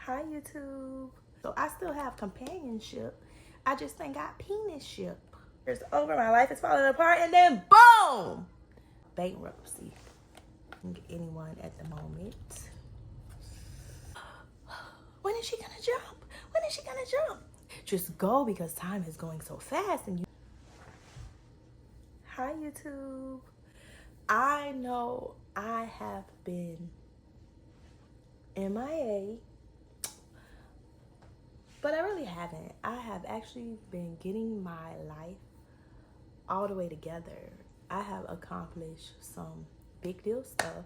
Hi YouTube. So I still have companionship. I just ain't got penisship. It's over, my life is falling apart, and then boom! Bankruptcy. Can get anyone at the moment. When is she gonna jump? When is she gonna jump? Just go, because time is going so fast. And you. Hi YouTube. I know I have been MIA, but I really haven't. I have actually been getting my life all the way together. I have accomplished some big deal stuff.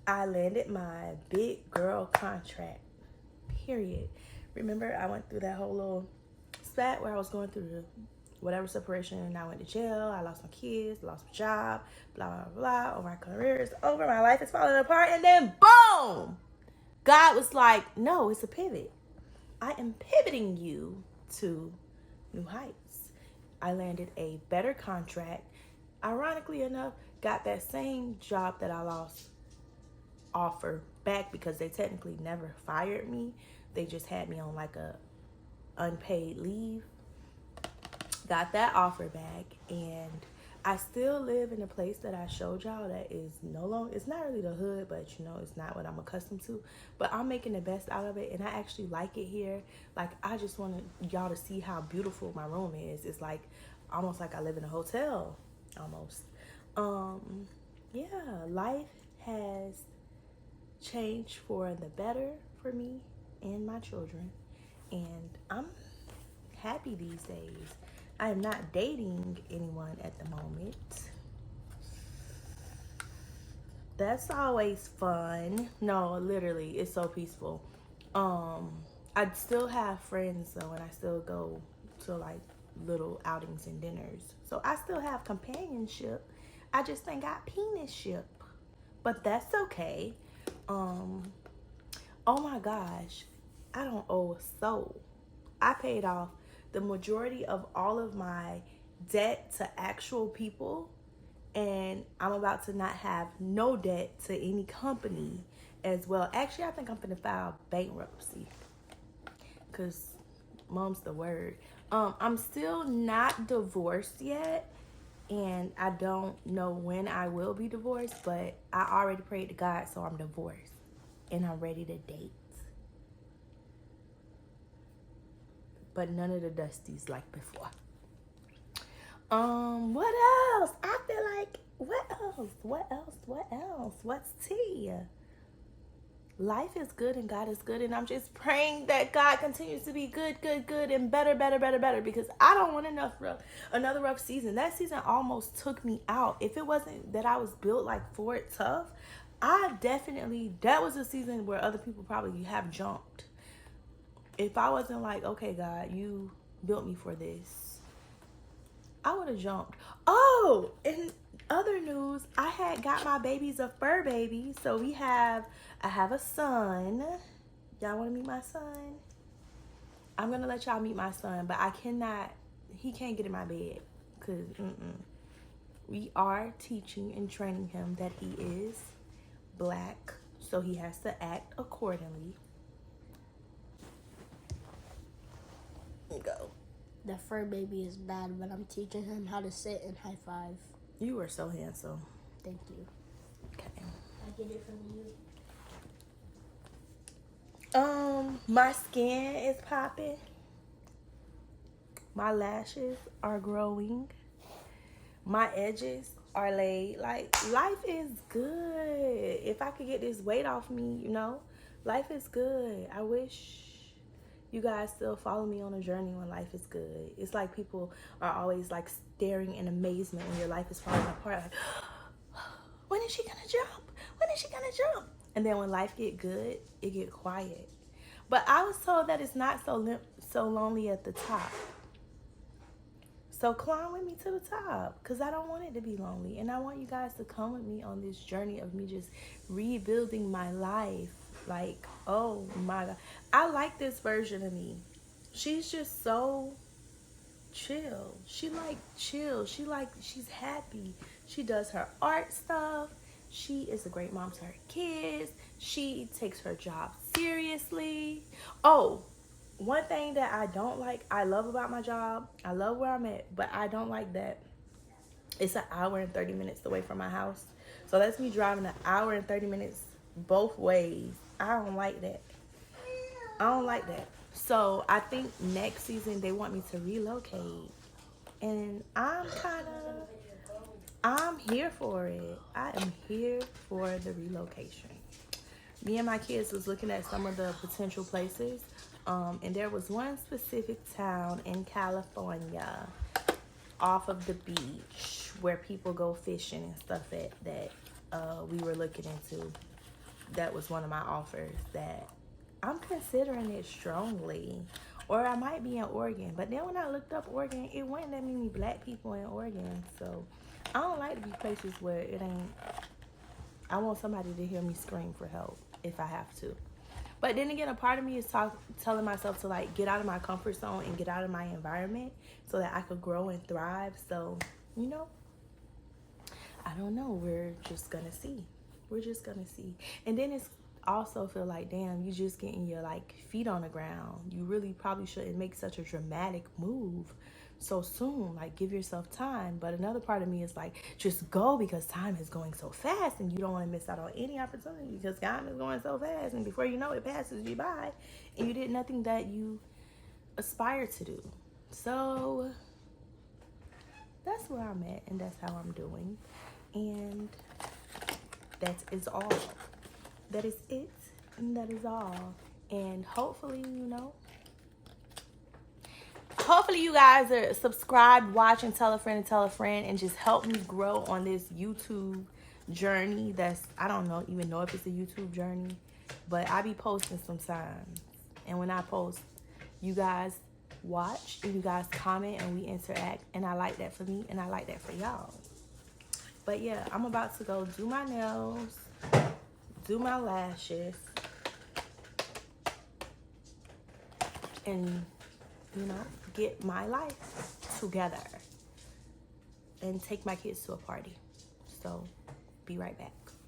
I landed my big girl contract, period. Remember, I went through that whole little spat where I was going through the whatever separation, and I went to jail. I lost my kids, lost my job, blah, blah, blah. Oh, my career is over. My life is falling apart. And then boom! God was like, no, it's a pivot. I am pivoting you to new heights. I landed a better contract. Ironically enough, got that same job that I lost offer back, because they technically never fired me. They just had me on like a unpaid leave. Got that offer back, and I still live in a place that I showed y'all that is no longer, it's not really the hood, but you know, it's not what I'm accustomed to, but I'm making the best out of it, and I actually like it here. Like, I just wanted y'all to see how beautiful my room is. It's like almost like I live in a hotel almost. Yeah, life has changed for the better for me and my children, and I'm happy these days. I am not dating anyone at the moment. That's always fun. No, literally, it's so peaceful. I still have friends though, and I still go to like little outings and dinners. So I still have companionship. I just ain't got penisship. But that's okay. Oh my gosh, I don't owe a soul. I paid off the majority of all of my debt to actual people, and I'm about to not have no debt to any company as well. Actually, I think I'm gonna file bankruptcy, because mom's the word. I'm still not divorced yet, and I don't know when I will be divorced, but I already prayed to God, so I'm divorced and I'm ready to date. But none of the dusties like before. What else? I feel like, what else? What's tea? Life is good and God is good, and I'm just praying that God continues to be good, and better, because I don't want another rough season. That season almost took me out. If it wasn't that I was built like for it tough, that was a season where other people probably have jumped. If I wasn't like, okay, God, you built me for this, I would have jumped. Oh, in other news, I had got my babies a fur baby. So I have a son. Y'all want to meet my son? I'm going to let y'all meet my son, but he can't get in my bed, because we are teaching and training him that he is black, so he has to act accordingly. Go. The fur baby is bad, but I'm teaching him how to sit and high five. You are so handsome. Thank you. Okay. I get it from you. My skin is popping. My lashes are growing. My edges are laid. Like, life is good. If I could get this weight off me, life is good. I wish you guys still follow me on a journey when life is good. It's like people are always like staring in amazement when your life is falling apart. Like, when is she gonna jump? When is she gonna jump? And then when life get good, it get quiet. But I was told that it's not so lonely at the top. So climb with me to the top, because I don't want it to be lonely. And I want you guys to come with me on this journey of me just rebuilding my life. Like, oh my God. I like this version of me. She's just so chill. She's happy. She does her art stuff. She is a great mom to her kids. She takes her job seriously. Oh, one thing that I don't like, I love about my job, I love where I'm at, but I don't like that it's an hour and 30 minutes away from my house. So that's me driving an hour and 30 minutes both ways. I don't like that. I don't like that. So I think next season they want me to relocate. And I'm here for it. I am here for the relocation. Me and my kids was looking at some of the potential places. And there was one specific town in California off of the beach where people go fishing and stuff that we were looking into. That was one of my offers that I'm considering it strongly. Or I might be in Oregon. But then when I looked up Oregon, it wasn't that many black people in Oregon. So I don't like to be places where it ain't. I want somebody to hear me scream for help if I have to. But then again, a part of me is telling myself to like get out of my comfort zone and get out of my environment so that I could grow and thrive. So, you know, I don't know. We're just gonna see. We're just gonna see. And then it's also feel like, damn, you just getting your like feet on the ground. You really probably shouldn't make such a dramatic move so soon. Like, give yourself time. But another part of me is like, just go, because time is going so fast and you don't want to miss out on any opportunity because time is going so fast, and before you know it passes you by and you did nothing that you aspire to do. So that's where I'm at, and that's how I'm doing, and that is all. That is it, and that is all. And hopefully, hopefully you guys are subscribed, watch, and tell a friend, and just help me grow on this YouTube journey. I don't even know if it's a YouTube journey, but I be posting sometimes. And when I post, you guys watch and you guys comment and we interact, and I like that for me and I like that for y'all. But yeah, I'm about to go do my nails, do my lashes, and get my life together and take my kids to a party. So be right back.